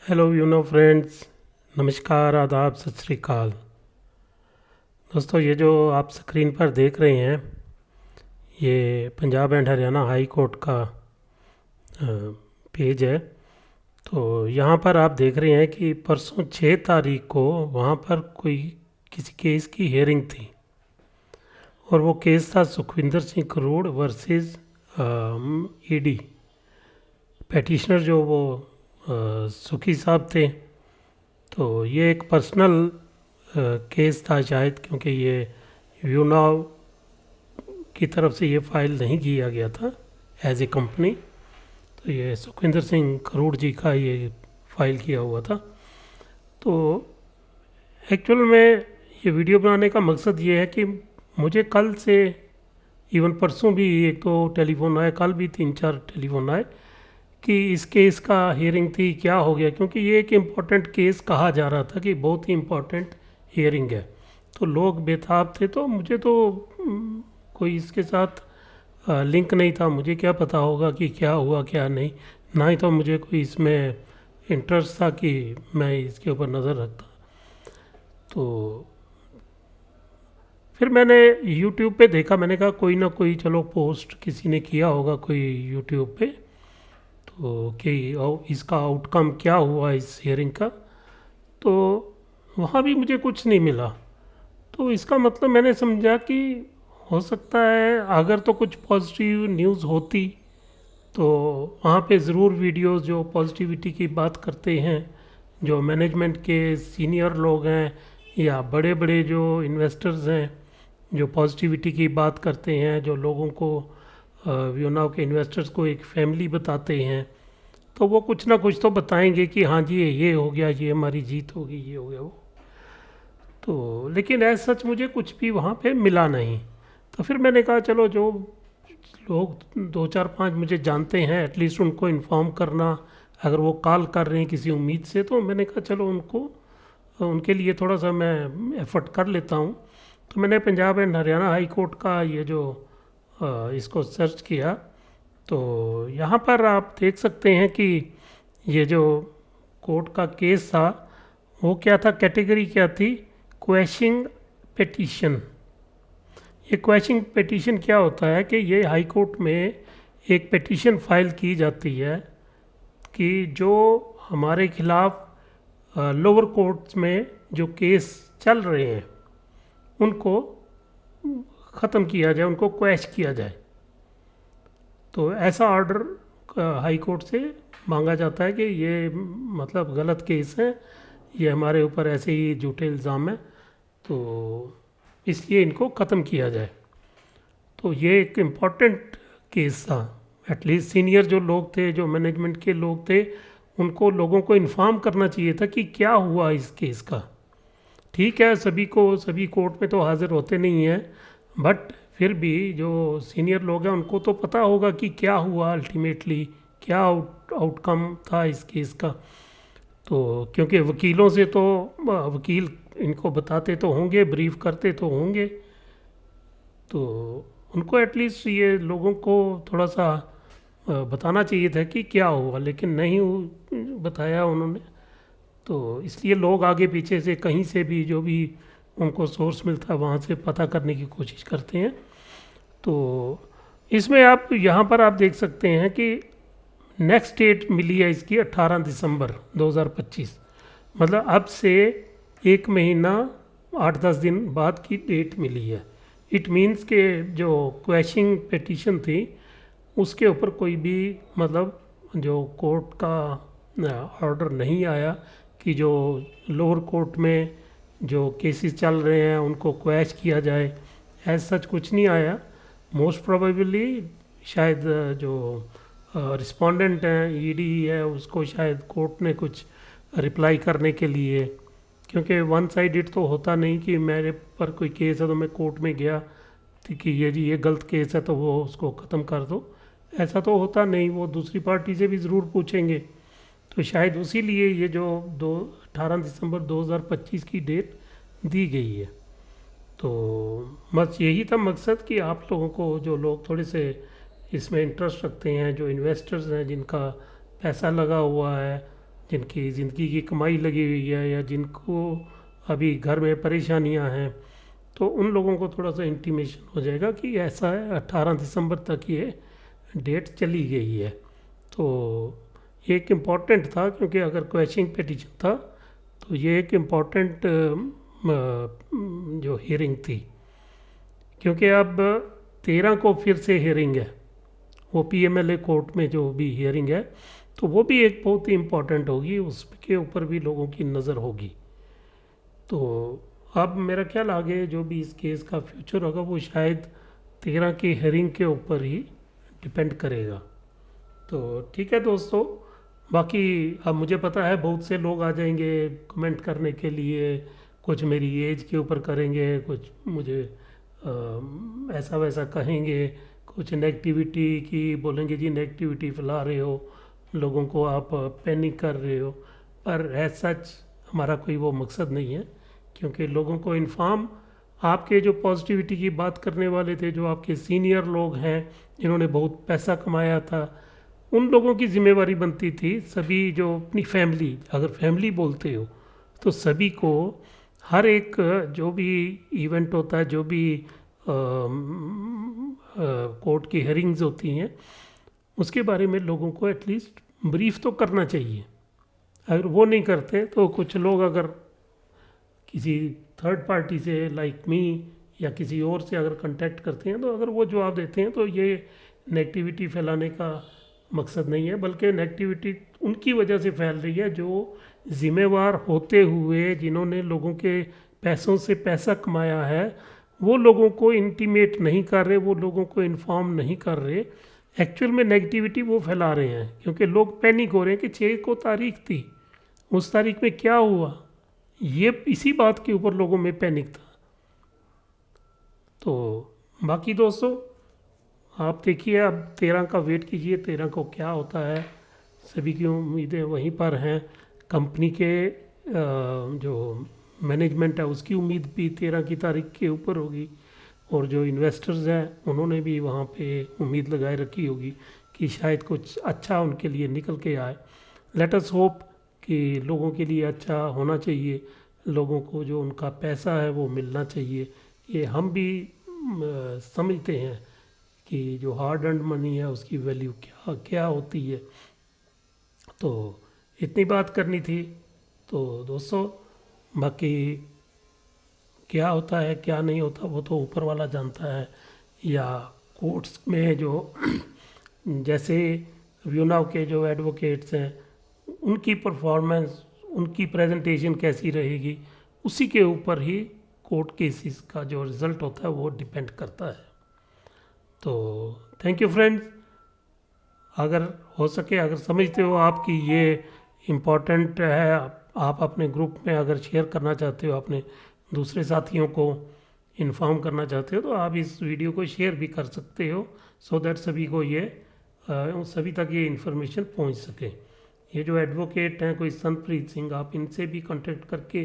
Hello friends, नमस्कार, आदाब, सत श्री अकाल। दोस्तों, ये जो आप स्क्रीन पर देख रहे हैं ये Punjab and Haryana high court का पेज है। तो यहाँ पर आप देख रहे हैं कि परसों 6 तारीख को वहाँ पर कोई किसी केस की हियरिंग थी और वो केस था सुखविंदर सिंह करोड़ वर्सेस ईडी। पेटिशनर जो वो सुखी साहब थे। तो ये एक पर्सनल केस था शायद, क्योंकि ये यूनाव की तरफ से ये फाइल नहीं किया गया था एज ए कंपनी। तो ये सुखविंदर सिंह करोड़ जी का ये फाइल किया हुआ था। तो एक्चुअल में ये वीडियो बनाने का मकसद ये है कि मुझे कल से, इवन परसों भी एक तो टेलीफोन आए, कल भी 3-4 टेलीफोन आए कि इस केस का हियरिंग थी, क्या हो गया, क्योंकि ये एक इम्पॉर्टेंट केस कहा जा रहा था कि बहुत ही इम्पॉर्टेंट हियरिंग है। तो लोग बेताब थे। तो मुझे तो कोई इसके साथ लिंक नहीं था, मुझे क्या पता होगा कि क्या हुआ क्या नहीं। ना ही तो मुझे कोई इसमें इंटरेस्ट था कि मैं इसके ऊपर नज़र रखता। तो फिर मैंने यूट्यूब पे देखा, मैंने कहा कोई ना कोई चलो पोस्ट किसी ने किया होगा कोई यूट्यूब पे, तो कि इसका आउटकम क्या हुआ इस हियरिंग का। तो वहाँ भी मुझे कुछ नहीं मिला। तो इसका मतलब मैंने समझा कि हो सकता है अगर तो कुछ पॉजिटिव न्यूज़ होती तो वहाँ पे ज़रूर वीडियोस जो पॉजिटिविटी की बात करते हैं, जो मैनेजमेंट के सीनियर लोग हैं या बड़े बड़े जो इन्वेस्टर्स हैं जो पॉजिटिविटी की बात करते हैं, जो लोगों को यूनाव के इन्वेस्टर्स को एक फैमिली बताते हैं, तो वो कुछ ना कुछ तो बताएंगे कि हाँ जी ये हो गया, ये हमारी जीत होगी, ये हो गया वो। तो लेकिन ऐसा सच मुझे कुछ भी वहाँ पे मिला नहीं। तो फिर मैंने कहा चलो जो लोग 2-4-5 मुझे जानते हैं एटलीस्ट उनको इन्फॉर्म करना, अगर वो कॉल कर रहे हैं किसी उम्मीद से, तो मैंने कहा चलो उनको उनके लिए थोड़ा सा मैं एफर्ट कर लेता हूँ। तो मैंने Punjab and Haryana high court का ये जो इसको सर्च किया, तो यहाँ पर आप देख सकते हैं कि ये जो कोर्ट का केस था वो क्या था, कैटेगरी क्या थी, क्वेशिंग पिटीशन। ये क्वेशिंग पिटीशन क्या होता है कि ये हाई कोर्ट में एक पिटीशन फाइल की जाती है कि जो हमारे खिलाफ लोअर कोर्ट्स में जो केस चल रहे हैं उनको ख़त्म किया जाए, उनको क्वेश किया जाए। तो ऐसा ऑर्डर हाई कोर्ट से मांगा जाता है कि ये मतलब गलत केस है, ये हमारे ऊपर ऐसे ही झूठे इल्ज़ाम हैं, तो इसलिए इनको ख़त्म किया जाए। तो ये एक इम्पॉर्टेंट केस था। एटलीस्ट सीनियर जो लोग थे, जो मैनेजमेंट के लोग थे, उनको लोगों को इन्फॉर्म करना चाहिए था कि क्या हुआ इस केस का। ठीक है, सभी कोर्ट में तो हाज़िर होते नहीं हैं, बट फिर भी जो सीनियर लोग हैं उनको तो पता होगा कि क्या हुआ अल्टीमेटली, क्या आउटकम था इस केस का। तो क्योंकि वकीलों से तो वकील इनको बताते तो होंगे, ब्रीफ करते तो होंगे, तो उनको एटलीस्ट ये लोगों को थोड़ा सा बताना चाहिए था कि क्या हुआ, लेकिन नहीं बताया उन्होंने। तो इसलिए लोग आगे पीछे से कहीं से भी जो भी उनको सोर्स मिलता है वहाँ से पता करने की कोशिश करते हैं। तो इसमें आप यहाँ पर आप देख सकते हैं कि नेक्स्ट डेट मिली है इसकी 18 दिसंबर 2025, मतलब अब से 1 महीना 8-10 दिन बाद की डेट मिली है। इट मीन्स के जो क्वेशिंग पिटीशन थी उसके ऊपर कोई भी मतलब जो कोर्ट का ऑर्डर नहीं आया कि जो लोअर कोर्ट में जो केसेस चल रहे हैं उनको क्वैश किया जाए, ऐसा सच कुछ नहीं आया। मोस्ट प्रोबेबली शायद जो रिस्पोंडेंट हैं, ईडी है, उसको शायद कोर्ट ने कुछ रिप्लाई करने के लिए, क्योंकि वन साइडेड तो होता नहीं कि मेरे पर कोई केस है तो मैं कोर्ट में गया तो कि ये जी ये गलत केस है तो वो उसको ख़त्म कर दो, ऐसा तो होता नहीं। वो दूसरी पार्टी से भी ज़रूर पूछेंगे। तो शायद उसी लिए ये जो 18 दिसंबर 2025 की डेट दी गई है। तो बस यही था मकसद कि आप लोगों को, जो लोग थोड़े से इसमें इंटरेस्ट रखते हैं, जो इन्वेस्टर्स हैं जिनका पैसा लगा हुआ है, जिनकी ज़िंदगी की कमाई लगी हुई है या जिनको अभी घर में परेशानियां हैं, तो उन लोगों को थोड़ा सा इंटीमेशन हो जाएगा कि ऐसा है 18 दिसंबर तक ये डेट चली गई है। तो ये एक इम्पॉर्टेंट था, क्योंकि अगर क्वेश्चन पिटीशन था तो ये एक इम्पॉर्टेंट जो हियरिंग थी, क्योंकि अब 13 को फिर से हियरिंग है, वो पीएमएलए कोर्ट में जो भी हियरिंग है, तो वो भी एक बहुत ही इम्पॉर्टेंट होगी, उसके ऊपर भी लोगों की नज़र होगी। तो अब मेरा ख्याल आगे जो भी इस केस का फ्यूचर होगा वो शायद 13 की हियरिंग के ऊपर ही डिपेंड करेगा। तो ठीक है दोस्तों, बाकी अब मुझे पता है बहुत से लोग आ जाएंगे कमेंट करने के लिए, कुछ मेरी एज के ऊपर करेंगे, कुछ मुझे ऐसा वैसा कहेंगे, कुछ नेगेटिविटी की बोलेंगे, जी नेगेटिविटी फैला रहे हो, लोगों को आप पैनिक कर रहे हो। पर एज सच हमारा कोई वो मकसद नहीं है, क्योंकि लोगों को इन्फॉर्म, आपके जो पॉजिटिविटी की बात करने वाले थे, जो आपके सीनियर लोग हैं जिन्होंने बहुत पैसा कमाया था, उन लोगों की जिम्मेवारी बनती थी सभी जो अपनी फैमिली, अगर फैमिली बोलते हो तो सभी को हर एक जो भी इवेंट होता है, जो भी कोर्ट की हेयरिंग्स होती हैं, उसके बारे में लोगों को एटलीस्ट ब्रीफ तो करना चाहिए। अगर वो नहीं करते तो कुछ लोग अगर किसी थर्ड पार्टी से लाइक मी या किसी और से अगर कांटेक्ट करते हैं, तो अगर वो जवाब देते हैं तो ये नेगेटिविटी फैलाने का मकसद नहीं है, बल्कि नेगेटिविटी उनकी वजह से फैल रही है जो जिम्मेवार होते हुए, जिन्होंने लोगों के पैसों से पैसा कमाया है, वो लोगों को इंटीमेट नहीं कर रहे, वो लोगों को इन्फॉर्म नहीं कर रहे। एक्चुअल में नेगेटिविटी वो फैला रहे हैं, क्योंकि लोग पैनिक हो रहे हैं कि 6 को तारीख थी, उस तारीख में क्या हुआ, ये इसी बात के ऊपर लोगों में पैनिक था। तो बाकी दोस्तों आप देखिए, अब 13 का वेट कीजिए, 13 को क्या होता है। सभी की उम्मीदें वहीं पर हैं, कंपनी के जो मैनेजमेंट है उसकी उम्मीद भी 13 की तारीख के ऊपर होगी, और जो इन्वेस्टर्स हैं उन्होंने भी वहाँ पे उम्मीद लगाए रखी होगी कि शायद कुछ अच्छा उनके लिए निकल के आए। लेट अस होप कि लोगों के लिए अच्छा होना चाहिए, लोगों को जो उनका पैसा है वो मिलना चाहिए। ये हम भी समझते हैं कि जो हार्ड अर्न्ड मनी है उसकी वैल्यू क्या क्या होती है। तो इतनी बात करनी थी। तो दोस्तों बाकी क्या होता है क्या नहीं होता वो तो ऊपर वाला जानता है, या कोर्ट्स में जो जैसे व्यूनाव के जो एडवोकेट्स हैं उनकी परफॉर्मेंस, उनकी प्रेजेंटेशन कैसी रहेगी, उसी के ऊपर ही कोर्ट केसेस का जो रिज़ल्ट होता है वो डिपेंड करता है। तो थैंक यू फ्रेंड्स, अगर हो सके, अगर समझते हो आपकी ये इम्पॉर्टेंट है, आप अपने ग्रुप में अगर शेयर करना चाहते हो, अपने दूसरे साथियों को इन्फॉर्म करना चाहते हो, तो आप इस वीडियो को शेयर भी कर सकते हो, सो दैट सभी को ये सभी तक ये इन्फॉर्मेशन पहुंच सके। ये जो एडवोकेट हैं कोई संतप्रीत सिंह, आप इनसे भी कांटेक्ट करके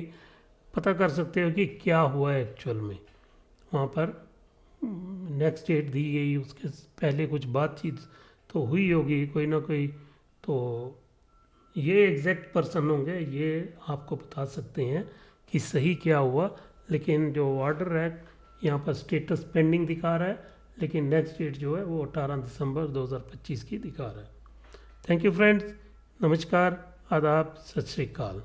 पता कर सकते हो कि क्या हुआ है एक्चुअल में। वहाँ पर नेक्स्ट डेट दी गई, उसके पहले कुछ बातचीत तो हुई होगी कोई ना कोई, तो ये एग्जैक्ट पर्सन होंगे, ये आपको बता सकते हैं कि सही क्या हुआ। लेकिन जो ऑर्डर है यहाँ पर स्टेटस पेंडिंग दिखा रहा है, लेकिन नेक्स्ट डेट जो है वो 18 दिसंबर 2025 की दिखा रहा है। थैंक यू फ्रेंड्स, नमस्कार, आदाब, सत श्री अकाल।